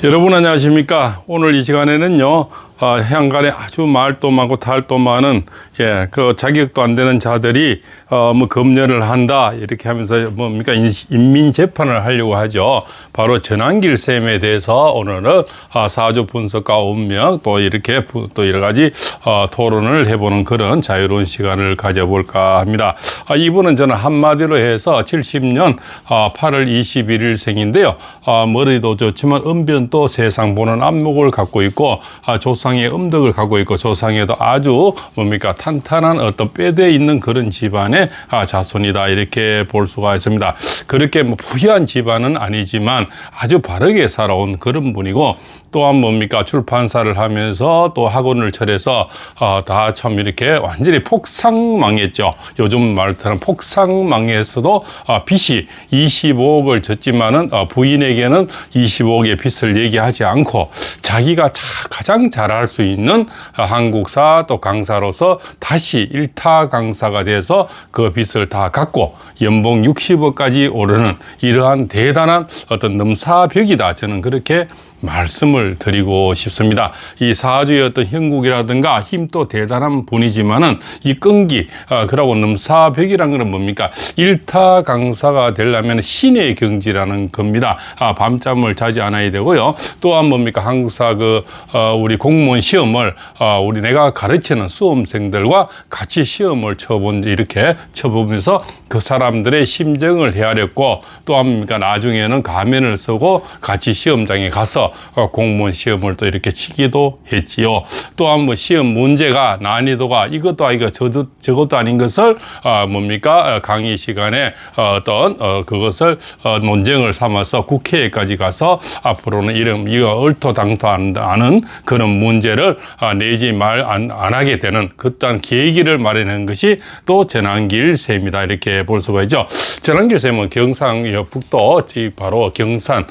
여러분 안녕하십니까? 오늘 이 시간에는요, 해안간에 아주 말도 많고 탈도 많은, 그 자격도 안 되는 자들이, 검열을 한다. 이렇게 하면서 뭡니까? 인민재판을 하려고 하죠. 바로 전환길 셈에 대해서 오늘은 사주 분석과 운명 또 이렇게 또 여러 가지, 토론을 해보는 그런 자유로운 시간을 가져볼까 합니다. 이분은 저는 한마디로 해서 70년, 8월 21일 생인데요. 머리도 좋지만 은변도 세상 보는 안목을 갖고 있고, 조상의 음덕을 갖고 있고, 조상에도 아주 탄탄한 어떤 뼈대 있는 그런 집안의 자손이다. 이렇게 볼 수가 있습니다. 그렇게 부유한 집안은 아니지만 아주 바르게 살아온 그런 분이고, 또한 출판사를 하면서 또 학원을 차려서 다 참 이렇게 완전히 폭삭망했죠. 요즘 말처럼 폭삭망했어도 빚이 25억을 졌지만은 부인에게는 25억의 빚을 얘기하지 않고 자기가 가장 잘할 수 있는 한국사 또 강사로서 다시 일타 강사가 돼서 그 빚을 다 갚고 연봉 60억까지 오르는 이러한 대단한 어떤 넘사벽이다. 저는 그렇게 말씀을 드리고 싶습니다. 이 사주의 어떤 형국이라든가 힘도 대단한 분이지만은 이 끈기, 그러고 넘사벽이란 건 뭡니까? 일타 강사가 되려면 신의 경지라는 겁니다. 밤잠을 자지 않아야 되고요. 또한 한국사 우리 공무원 시험을 우리 내가 가르치는 수험생들과 같이 시험을 이렇게 쳐보면서 그 사람들의 심정을 헤아렸고, 또한 나중에는 가면을 쓰고 같이 시험장에 가서 공무원 시험을 또 이렇게 치기도 했지요. 또한 시험 문제가 난이도가 이것도 아니고 저것도 아닌 것을 강의 시간에 그것을 논쟁을 삼아서 국회에까지 가서 앞으로는 이거 얼토당토 않은 그런 문제를 내지 말 안 하게 되는 그딴 계기를 마련한 것이 또 전환길 셈이다. 이렇게 볼 수가 있죠. 전환길 셈은 경상북도 바로 경산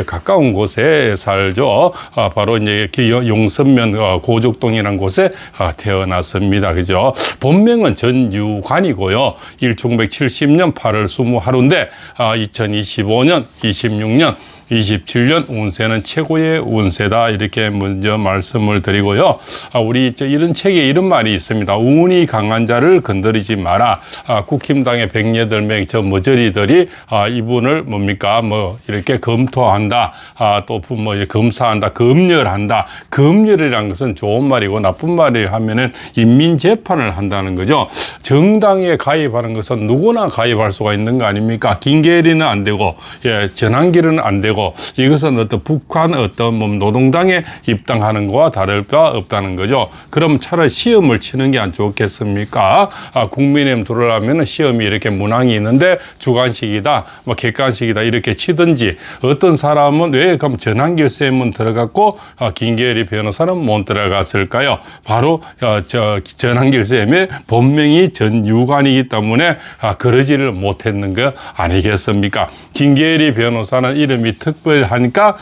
가까운 곳에 살죠. 바로 이제 용선면 고족동이라는 곳에 태어났습니다. 그죠? 본명은 전유관이고요. 1970년 8월 20하루인데 2025년, 26년, 27년 운세는 최고의 운세다. 이렇게 먼저 말씀을 드리고요. 우리 이런 책에 이런 말이 있습니다. 운이 강한 자를 건드리지 마라. 국힘당의 108명 저 머저리들이 이분을 이렇게 검토한다. 또 검사한다. 검열한다. 검열이라는 것은 좋은 말이고 나쁜 말이 하면은 인민재판을 한다는 거죠. 정당에 가입하는 것은 누구나 가입할 수가 있는 거 아닙니까? 김계리는 안 되고, 전환길은 안 되고, 이것은 어떤 북한 노동당에 입당하는 거와 다를 바 없다는 거죠. 그럼 차라리 시험을 치는 게 안 좋겠습니까? 국민의힘 들어오려면 시험이 이렇게 문항이 있는데 주관식이다, 객관식이다 이렇게 치든지, 어떤 사람은 왜 그럼 전환길 쌤은 들어갔고 김계리 변호사는 못 들어갔을까요? 바로 전환길 쌤의 본명이 전유관이기 때문에 그러지를 못했는 거 아니겠습니까? 김계리 변호사는 이름이 특별하니까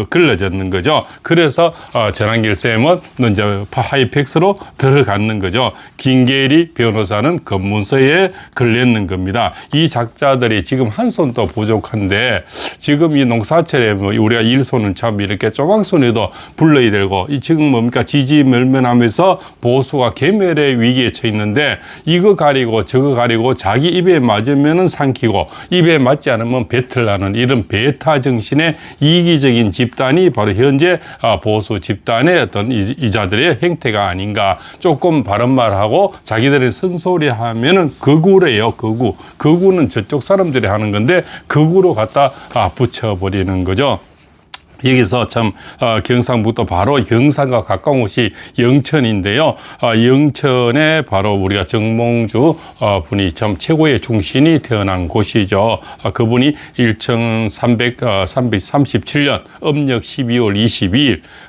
걸러졌는 거죠. 그래서 전환길 쌤은 이제 하이펙스로 들어갔는 거죠. 김계리 변호사는 검문서에 걸렸는 겁니다. 이 작자들이 지금 한 손도 부족한데, 지금 이 농사철에 우리가 일손은 참 이렇게 조각손에도 불러야 되고, 지금 지지멸면하면서 보수가 괴멸의 위기에 처해 있는데, 이거 가리고 저거 가리고 자기 입에 맞으면은 삼키고 입에 맞지 않으면 배틀하는 이런 베타 정신의 이기적인 집단이 바로 현재 보수 집단의 어떤 이자들의 행태가 아닌가. 조금 바른 말하고 자기들의 쓴소리 하면은 극우래요. 극우는 저쪽 사람들이 하는 건데 극우로 갖다 붙여버리는 거죠. 여기서 참 경상북도 바로 경산과 가까운 곳이 영천인데요. 영천에 바로 우리가 정몽주 분이 참 최고의 중신이 태어난 곳이죠. 그분이 1337년 음력 12월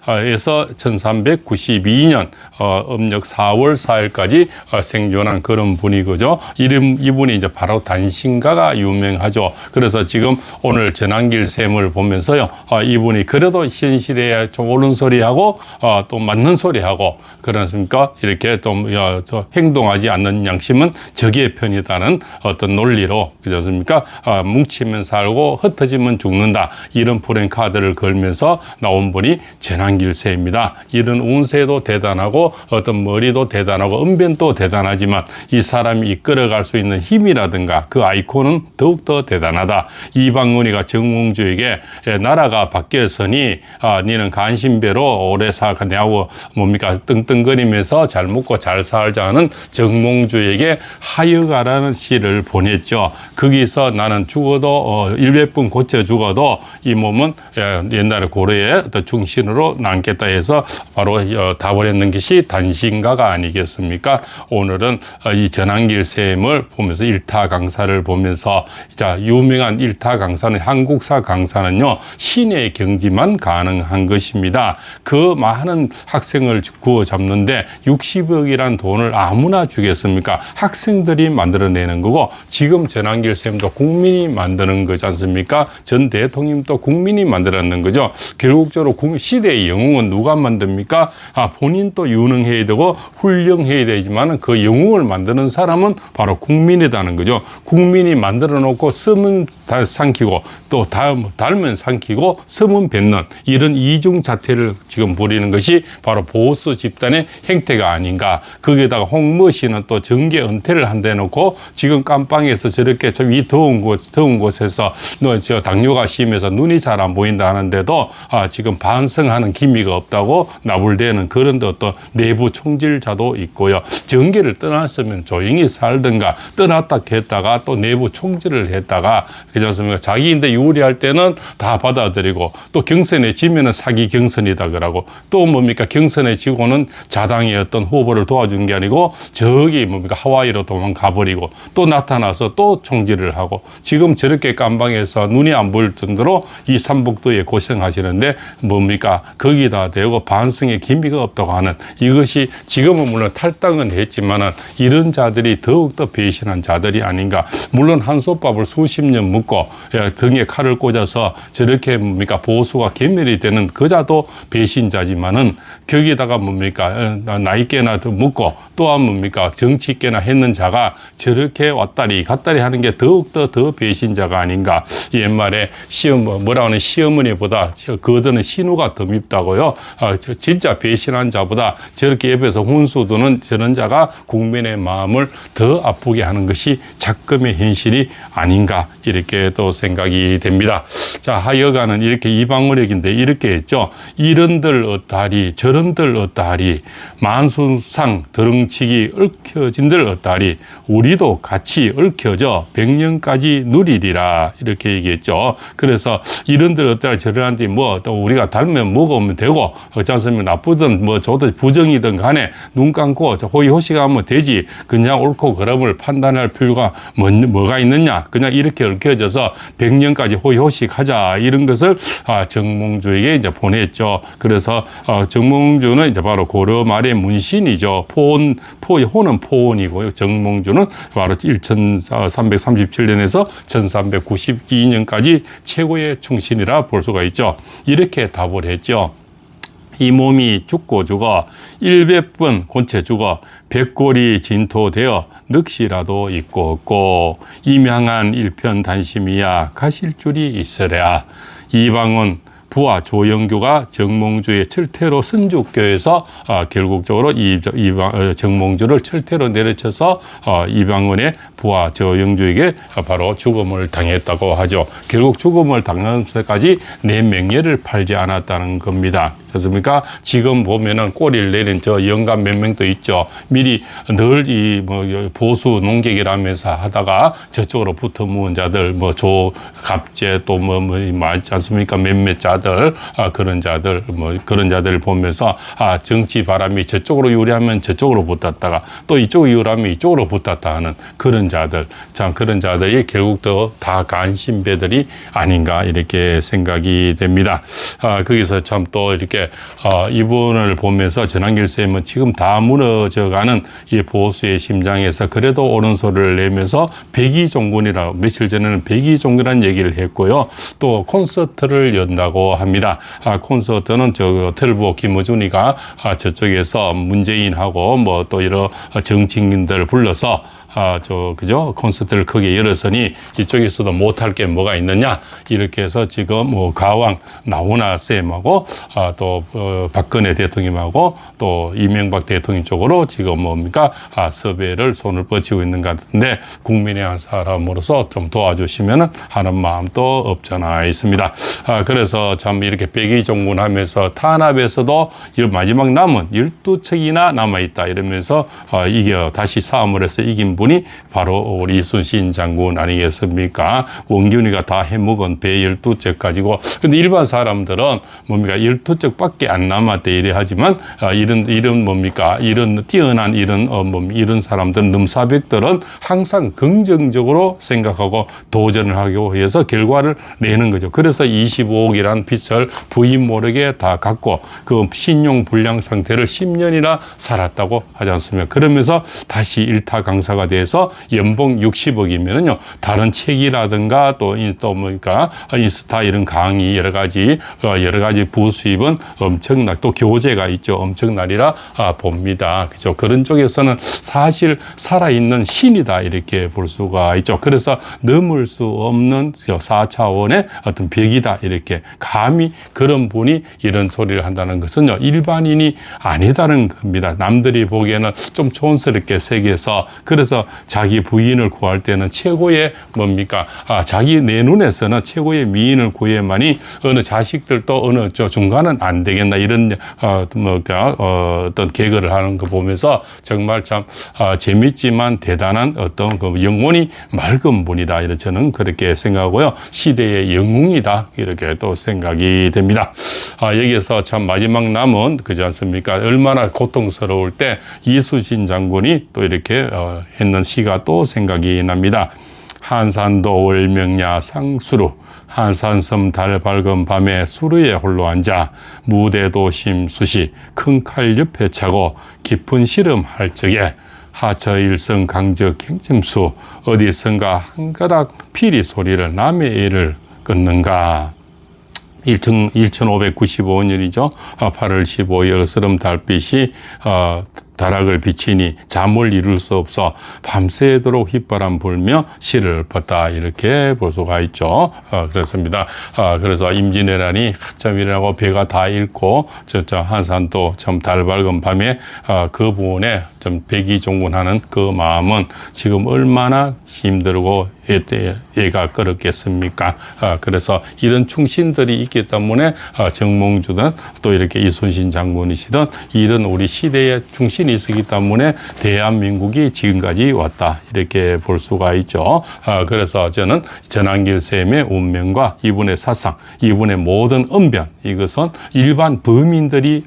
22일에서 1392년 음력 4월 4일까지 생존한 그런 분이거죠. 이분이 이제 바로 단신가가 유명하죠. 그래서 지금 오늘 전환길 셈을 보면서요, 이분이 그러니 그래도 현 시대에 좀 옳은 소리하고 또 맞는 소리하고 그렇습니까? 이렇게 좀 행동하지 않는 양심은 적의 편이다는 어떤 논리로 그렇습니까? 뭉치면 살고 흩어지면 죽는다 이런 프랭카드를 걸면서 나온 분이 전환길세입니다. 이런 운세도 대단하고 어떤 머리도 대단하고 언변도 대단하지만 이 사람이 이끌어갈 수 있는 힘이라든가 그 아이콘은 더욱더 대단하다. 이방문이가 정몽주에게 나라가 바뀌었으니 니는 간신배로 오래 살고 내하고 뭡니까 떵떵거리면서 잘 먹고 잘 살자는 정몽주에게 하여가라는 시를 보냈죠. 거기서 나는 죽어도 100번 고쳐 죽어도 이 몸은 옛날에 고려의 어떤 중신으로 남겠다 해서 바로 답을 했는 것이 단신가가 아니겠습니까? 오늘은 이 전환길쌤을 보면서 일타 강사를 보면서 자 유명한 일타 강사는 한국사 강사는요 신의 경지만 가능한 것입니다. 그 많은 학생을 구워 잡는데 60억이란 돈을 아무나 주겠습니까? 학생들이 만들어내는 거고 지금 전환길쌤도 국민이 만드는 거지 않습니까? 전 대통령도 국민이 만들었는 거죠. 결국적으로 시대의 영웅은 누가 만듭니까? 본인도 유능해야 되고 훌륭해야 되지만 그 영웅을 만드는 사람은 바로 국민이라는 거죠. 국민이 만들어 놓고 쓰면 삼키고 또 닮은 삼키고 쓰면 뱉는 이런 이중 자태를 지금 부리는 것이 바로 보수 집단의 행태가 아닌가. 거기에다가 홍모 씨는 또 정계 은퇴를 한대 놓고 지금 깜빵에서 저렇게 이 더운 곳에서 저 당뇨가 심해서 눈이 잘 안 보인다 하는데도 지금 반성하는 기미가 없다고 나불대는 그런 어떤 내부 총질자도 있고요. 정계를 떠났으면 조용히 살든가 떠났다 했다가 또 내부 총질을 했다가 그렇지 않습니까? 자기인데 유리할 때는 다 받아들이고 또 경선에 지면은 사기 경선이다 그러고 또 뭡니까 경선에 지고는 자당의 어떤 후보를 도와준 게 아니고 저기 뭡니까 하와이로 도망가 버리고 또 나타나서 또 총질을 하고 지금 저렇게 깜방에서 눈이 안 보일 정도로 이 삼복도에 고생하시는데 뭡니까 거기다 대고 반성의 기미가 없다고 하는 이것이 지금은 물론 탈당은 했지만은 이런 자들이 더욱더 배신한 자들이 아닌가. 물론 한솥밥을 수십 년 먹고 등에 칼을 꽂아서 저렇게 뭡니까 보수가 괴멸이 되는 그자도 배신자지만은 거기다가 뭡니까 나이깨나 더 먹고 또한 뭡니까 정치깨나 했는 자가 저렇게 왔다리 갔다리 하는 게 더욱더 더 배신자가 아닌가. 옛말에 뭐라 하는 시어머니보다 거드는 신우가 더 밉다고요. 진짜 배신한 자보다 저렇게 옆에서 훈수 두는 저런 자가 국민의 마음을 더 아프게 하는 것이 작금의 현실이 아닌가 이렇게 또 생각이 됩니다. 자 하여간은 이렇게 이방원역인데 이렇게 했죠. 이런들 어떠하리 저런들 어떠하리 만수상 더릉치기 얽혀진들 어떠하리 우리도 같이 얽혀져 100년까지 누리리라 이렇게 얘기했죠. 그래서 이런들 어떠하리 저런데 뭐 또 우리가 닮으면 먹으면 되고 그렇지 않습니까? 나쁘든 뭐 저도 부정이든 간에 눈 감고 호의호식하면 되지 그냥 옳고 그름을 판단할 필요가 뭐가 있느냐 그냥 이렇게 얽혀져서 100년까지 호의호식하자 이런 것을 정몽주에게 이제 보냈죠. 그래서 정몽주는 이제 바로 고려 말의 문신이죠. 호는 포원이고요. 정몽주는 바로 1337년에서 1392년까지 최고의 충신이라 볼 수가 있죠. 이렇게 답을 했죠. 이 몸이 죽고 죽어 100번 곤채 죽어 100골이 진토되어 넋이라도 있고 없고 임양한 일편단심이야 가실 줄이 있으랴. 이방은 부하 조영규가 정몽주의 철퇴로 선주교에서 결국적으로 정몽주를 철퇴로 내려쳐서 이방원의 부하 조영주에게 바로 죽음을 당했다고 하죠. 결국 죽음을 당하면서까지 내 명예를 팔지 않았다는 겁니다. 그렇습니까? 지금 보면은 꼬리를 내린 저 영감 몇 명도 있죠. 미리 늘 이 보수 농객이라면서 하다가 저쪽으로 붙어 모은 자들 조갑제 또 많지 않습니까? 몇몇 자들 그런 자들을 보면서 정치 바람이 저쪽으로 유리하면 저쪽으로 붙었다가 또 이쪽으로 유리하면 이쪽으로 붙었다 하는 그런 자들. 참 그런 자들이 결국 다 간신배들이 아닌가 이렇게 생각이 됩니다. 거기서 참 또 이렇게 있는데 이분을 보면서 전한길 쌤은 지금 다 무너져가는 이 보수의 심장에서 그래도 옳은 소리를 내면서 백이종군이라고 며칠 전에는 백이종군이라는 얘기를 했고요. 또 콘서트를 연다고 합니다. 콘서트는 저 텔보 김어준이가 저쪽에서 문재인하고 뭐 또 여러 정치인들 불러서 그죠? 콘서트를 크게 열었으니 이쪽에서도 못할 게 뭐가 있느냐? 이렇게 해서 지금 뭐 가왕 나훈아 쌤하고 또 박근혜 대통령하고 또 이명박 대통령 쪽으로 지금 뭡니까? 섭외를 손을 뻗치고 있는 것 같은데 국민의 한 사람으로서 좀 도와주시면 하는 마음도 없잖아 있습니다. 그래서 참 이렇게 백의종군하면서 탄압에서도 마지막 남은 12척이나 남아있다 이러면서 다시 싸움을 해서 이긴 분이 바로 우리 이순신 장군 아니겠습니까? 원균이가 다 해먹은 배 12척 가지고. 근데 일반 사람들은 뭡니까? 12척밖에 안 남았대 이래 하지만 이런 뭡니까? 이런 뛰어난 이런 사람들은 넘사벽들은 항상 긍정적으로 생각하고 도전을 하기 위해서 결과를 내는 거죠. 그래서 25억이라는 빚을 부인 모르게 다 갚고 그 신용 불량 상태를 10년이나 살았다고 하지 않습니까? 그러면서 다시 일타 강사가 돼서 연봉 60억이면은요, 다른 책이라든가 또 뭡니까? 인스타 이런 강의 여러 가지 부수입은 또 교재가 있죠. 엄청나리라 봅니다. 그죠? 그런 쪽에서는 사실 살아있는 신이다. 이렇게 볼 수가 있죠. 그래서 넘을 수 없는 4차원의 어떤 벽이다. 이렇게 감히 그런 분이 이런 소리를 한다는 것은요, 일반인이 아니다는 겁니다. 남들이 보기에는 좀 촌스럽게 새겨서 그래서 자기 부인을 구할 때는 최고의 뭡니까? 자기 내 눈에서는 최고의 미인을 구해야만이 어느 자식들도 어느 중간은 안 되겠나 이런 어떤 개그를 하는 거 보면서 정말 참 재밌지만 대단한 어떤 그 영혼이 맑은 분이다. 이런 저는 그렇게 생각하고요. 시대의 영웅이다. 이렇게 또 생각이 됩니다. 여기에서 참 마지막 남은 그지 않습니까? 얼마나 고통스러울 때 이순신 장군이 또 이렇게 했는 시가 또 생각이 납니다. 한산도 월명야 상수루 한산섬 달 밝은 밤에 수루에 홀로 앉아 무대도심 수시 큰 칼 옆에 차고 깊은 시름할 적에 하처일성 강적 행침수 어디선가 한 가닥 피리 소리를 남의 일을 끊는가. 1595년이죠. 8월 15일 스름 달빛이 다락을 비치니 잠을 이룰 수 없어 밤새도록 휘바람 불며 시를 뻗다 이렇게 볼 수가 있죠. 그렇습니다. 그래서 임진왜란이 한참이라고 배가 다 잃고 한산도 참 달 밝은 밤에 그 부분에 좀 백의종군하는 그 마음은 지금 얼마나 힘들고 애가 끓었겠습니까? 그래서 이런 충신들이 있기 때문에 정몽주든 또 이렇게 이순신 장군이시든 이런 우리 시대의 충신이 있었기 때문에 대한민국이 지금까지 왔다 이렇게 볼 수가 있죠. 그래서 저는 전한길 쌤의 운명과 이분의 사상, 이분의 모든 언변 이것은 일반 범인들이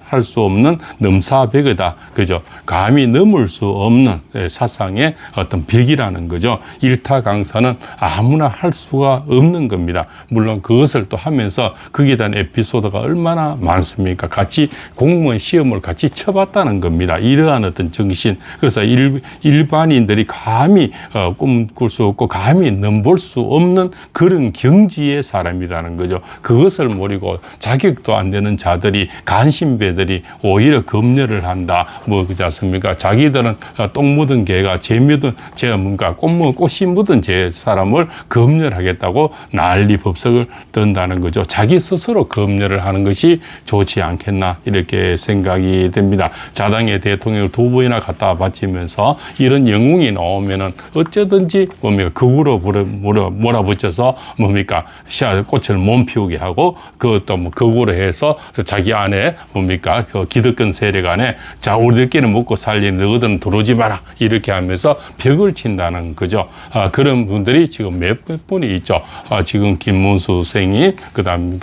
할 수 없는 넘사벽이다. 그죠? 감히 넘을 수 없는 사상의 어떤 벽이라는 거죠. 일타 강사는 아무나 할 수가 없는 겁니다. 물론 그것을 또 하면서 거기에 대한 에피소드가 얼마나 많습니까? 같이 공무원 시험을 같이 쳐봤다는 겁니다. 이러한 어떤 정신. 그래서 일반인들이 감히 꿈꿀 수 없고 감히 넘볼 수 없는 그런 경지의 사람이라는 거죠. 그것을 모르고 자격도 안 되는 자들이 간신배들이 오히려 검열을 한다. 그렇지 않습니까? 자기들은 똥 묻은 개가 꽃이 묻은 제 사람을 검열하겠다고 난리 법석을 떤다는 거죠. 자기 스스로 검열을 하는 것이 좋지 않겠나 이렇게 생각이 됩니다. 자당의 대통령을 2번이나 갖다 바치면서 이런 영웅이 나오면은 어쩌든지 극으로 몰아붙여서 꽃을 못 피우게 하고 그것도 극으로 해서 자기 안에 그 기득권 세력 안에 자 우리들끼리 먹고 살리는 너희들은 들어오지 마라 이렇게 하면서 벽을 친다는 거죠. 그런 분들이 지금 몇 분이 있죠. 지금 김문수 생이 그다음에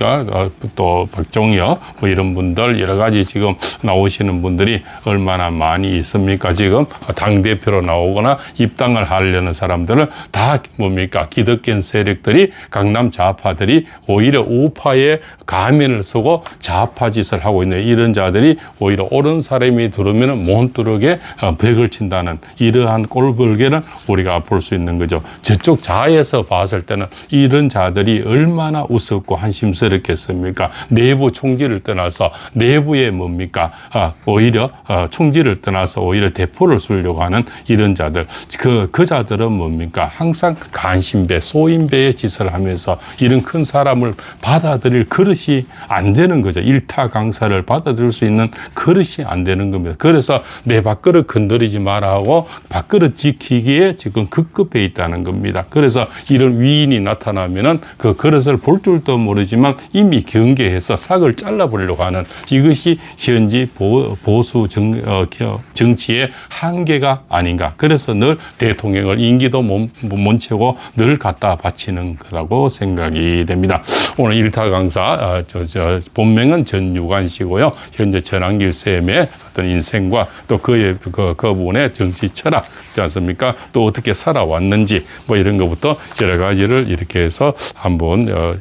또 박종혁 이런 분들 여러 가지 지금 나오시는 분들이 얼마나 많이 있습니까? 지금 당대표로 나오거나 입당을 하려는 사람들은 다 뭡니까? 기득권 세력들이, 강남 좌파들이 오히려 우파의 가면을 쓰고 좌파 짓을 하고 있는 이런 자들이 오히려 옳은 사람이 들어오면 몬뚜르게 벽을 친다는 이러한 꼴불견을 우리가 볼 수 있는 거죠. 저쪽 좌에서 봤을 때는 이런 자들이 얼마나 우습고 한심스럽겠습니까? 내부 총질을 떠나서 내부에 뭡니까? 오히려 총질을 떠나서 오히려 대포를 쏘려고 하는 이런 자들. 그 자들은 뭡니까? 항상 간신배, 소인배의 짓을 하면서 이런 큰 사람을 받아들일 그릇이 안 되는 거죠. 일타 강사를 받아들일 수 있는 그릇이 안 되는 겁니다. 그래서 내 밥그릇 건드리지 마라 하고 밥그릇 지키기에 지금 급급해 있다는 겁니다. 그래서 이런 위인이 나타나면은 그 그릇을 볼 줄도 모르지만 이미 경계해서 삭을 잘라버리려고 하는 이것이 현지 보수 정치의 한계가 아닌가. 그래서 늘 대통령을 임기도 못 채고 늘 갖다 바치는 거라고 생각이 됩니다. 오늘 일타 강사 본명은 전유관 씨고요. 현재 전한길 쌤의 어떤 인생과 또 그분의 정치 철학 있지 않습니까? 또 어떻게 살아왔는지 뭐 이런 것부터 여러 가지를 이렇게 해서 한번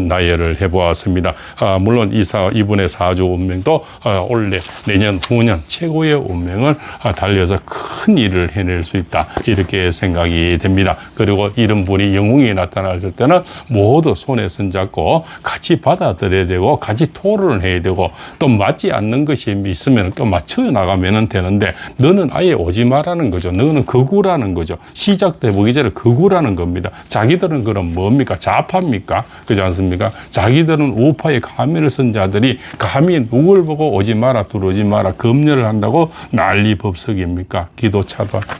나열을 해보았습니다. 물론 이분의 사주 운명도 올해 내년 후년 최고의 운명을 달려서 큰 일을 해낼 수 있다 이렇게 생각이 됩니다. 그리고 이런 분이 영웅이 나타났을 때는 모두 손에 손잡고 같이 받아들여야 되고 같이 토론을 해야 되고 또 맞지 않는 것이 있으면 또 맞춰 나가면 되는데 너는 아예 오지 말라는 거죠. 너는 극우라는 거죠. 시작 때 보기 전에 극우라는 겁니다. 자기들은 그럼 뭡니까? 좌파입니까? 그렇지 않습니까? 자기들은 우파의 가면을 쓴 자들이 감히 누굴 보고 오지 마라, 들어오지 마라, 검열을 한다고 난리 법석입니까?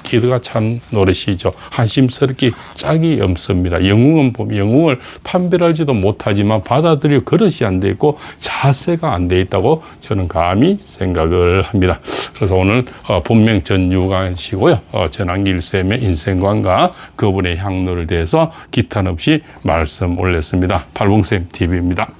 기도가 참 노릇이죠. 한심스럽게 짝이 없습니다. 영웅은 보면 영웅을 판별하지도 못하지만 받아들일 그릇이 안 돼 있고 자세가 안 돼 있다고 저는 감히 생각을 합니다. 그래서 오늘 본명 전유관 씨고요. 전한길 쌤의 인생관과 그분의 향로를 대해서 기탄 없이 말씀 올렸습니다. 팔봉쌤 TV입니다.